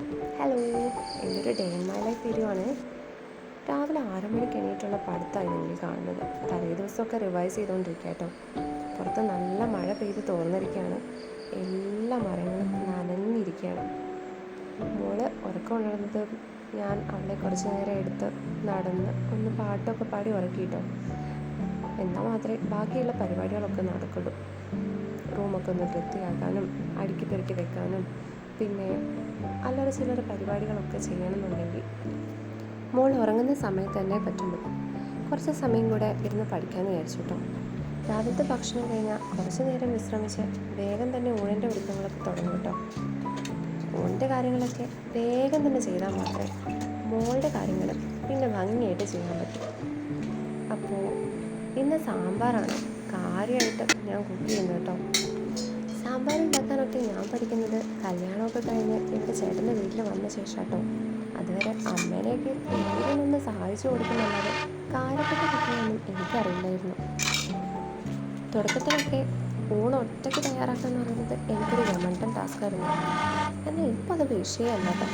Hello, എൻ്റെ ഒരു day in my life video ആണ്. രാവിലെ 6 മണിക്ക് എണീറ്റുള്ള പഠിത്തമായി നിങ്ങൾ കാണുന്നത്. തലേ ദിവസമൊക്കെ റിവൈസ് ചെയ്തുകൊണ്ടിരിക്കുക കേട്ടോ. പുറത്ത് നല്ല മഴ പെയ്ത് തോർന്നിരിക്കുകയാണ്. എല്ലാ മരങ്ങളും നനഞ്ഞിരിക്കുകയാണ്. മോള് ഉറക്കം ഉണർന്നത് ഞാൻ അവളെ കുറച്ച് നേരം എടുത്ത് നടന്ന് ഒന്ന് പാട്ടൊക്കെ പാടി ഉറക്കിയിട്ടോ. എന്നാൽ മാത്രമേ ബാക്കിയുള്ള പരിപാടികളൊക്കെ നടക്കുള്ളൂ. റൂമൊക്കെ ഒന്ന് വൃത്തിയാക്കാനും അടുക്കി പെറുക്കി വെക്കാനും പിന്നെ അല്ലറ ചില്ലറ പരിപാടികളൊക്കെ ചെയ്യണമെന്നുണ്ടെങ്കിൽ മോൾ ഉറങ്ങുന്ന സമയത്ത് തന്നെ പറ്റുള്ളൂ. കുറച്ച് സമയം കൂടെ ഇരുന്ന് പഠിക്കാമെന്ന് വിചാരിച്ചു കേട്ടോ. രാവിലത്തെ ഭക്ഷണം കഴിഞ്ഞാൽ കുറച്ച് നേരം വിശ്രമിച്ച് വേഗം തന്നെ ഊണിൻ്റെ ഒരുക്കങ്ങളൊക്കെ തുടങ്ങും കേട്ടോ. ഊണിൻ്റെ കാര്യങ്ങളൊക്കെ വേഗം തന്നെ ചെയ്താൽ മാത്രമേ മോളുടെ കാര്യങ്ങൾ പിന്നെ ഭംഗിയായിട്ട് ചെയ്യാൻ പറ്റും. അപ്പോൾ ഇന്ന് സാമ്പാറാണ് കാര്യമായിട്ട് ഞാൻ കുക്ക് ചെയ്യുന്നത് കേട്ടോ. സാമ്പാർ ഉണ്ടാക്കാനൊക്കെ ഞാൻ പഠിക്കുന്നത് കല്യാണമൊക്കെ കഴിഞ്ഞ് ഇവിടെ ചേട്ടൻ്റെ വീട്ടിൽ വന്ന ശേഷം കേട്ടോ. അതുവരെ അമ്മേനെയൊക്കെ എന്തെങ്കിലുമൊന്ന് സഹായിച്ചു കൊടുക്കുന്നല്ലാതെ കാര്യപ്പെട്ട കുട്ടികളൊന്നും എനിക്കറിയില്ലായിരുന്നു. തുടക്കത്തിലൊക്കെ ഊണ് ഒറ്റയ്ക്ക് തയ്യാറാക്കാന്ന് പറയുന്നത് എനിക്കൊരു യമണ്ടൻ ടാസ്ക്കായിരുന്നു. എന്നാൽ ഇപ്പോൾ അത് വിഷയമല്ല കേട്ടോ.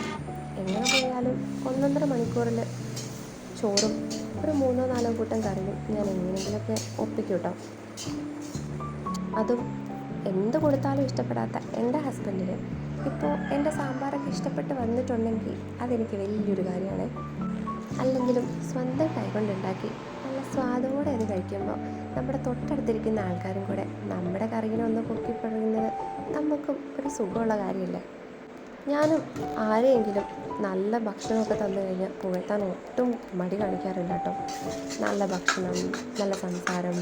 എങ്ങനെ പോയാലും 1.5 മണിക്കൂറിൽ ചോറും ഒരു 3-4 കൂട്ടം കറിയും ഞാൻ എങ്ങനെയെങ്കിലുമൊക്കെ ഒപ്പിക്കും കേട്ടോ. അതും എന്ത് കൊടുത്താലും ഇഷ്ടപ്പെടാത്ത എൻ്റെ ഹസ്ബൻഡിന് ഇപ്പോൾ എൻ്റെ സാമ്പാറൊക്കെ ഇഷ്ടപ്പെട്ട് വന്നിട്ടുണ്ടെങ്കിൽ അതെനിക്ക് വലിയൊരു കാര്യമാണ്. അല്ലെങ്കിലും സ്വന്തം കൈകൊണ്ടുണ്ടാക്കി നല്ല സ്വാദോടെ അത് കഴിക്കുമ്പോൾ നമ്മുടെ തൊട്ടടുത്തിരിക്കുന്ന ആൾക്കാരും കൂടെ നമ്മുടെ കറിയിനൊന്ന് പൊക്കിപ്പറയുന്നത് നമുക്കും ഒരു സുഖമുള്ള കാര്യമല്ലേ. ഞാനും ആരെയെങ്കിലും നല്ല ഭക്ഷണമൊക്കെ തന്നു കഴിഞ്ഞാൽ പുകഴ്ത്താൻ ഒട്ടും മടി കാണിക്കാറില്ല കേട്ടോ. നല്ല ഭക്ഷണം, നല്ല സംസാരം,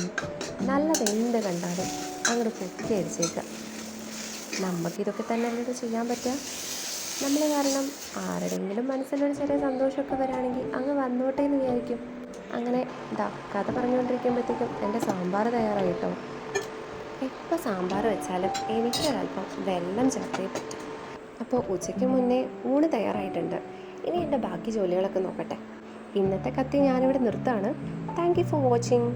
നല്ലതെന്ത് കണ്ടാലും അങ്ങോട്ട് പൊക്കി അടിച്ചേക്കുക. നമുക്കിതൊക്കെ തന്നെ അല്ലേ ചെയ്യാൻ പറ്റുക. നമ്മൾ കാരണം ആരുടെയെങ്കിലും മനസ്സിലൊരു ചെറിയ സന്തോഷമൊക്കെ വരികയാണെങ്കിൽ അങ്ങ് വന്നോട്ടേ എന്ന് വിചാരിക്കും. അങ്ങനെ കഥ പറഞ്ഞുകൊണ്ടിരിക്കുമ്പോഴത്തേക്കും എൻ്റെ സാമ്പാർ തയ്യാറായി കേട്ടോ. എപ്പോൾ സാമ്പാർ വെച്ചാലും എനിക്കൊരല്പം വെള്ളം ചേർത്തേ പറ്റും. അപ്പോൾ ഉച്ചയ്ക്ക് മുന്നേ ഊണ് തയ്യാറായിട്ടുണ്ട്. ഇനി എൻ്റെ ബാക്കി ജോലികളൊക്കെ നോക്കട്ടെ. ഇന്നത്തെ കത്തി ഞാനിവിടെ നിർത്താണ്. Thank you for watching.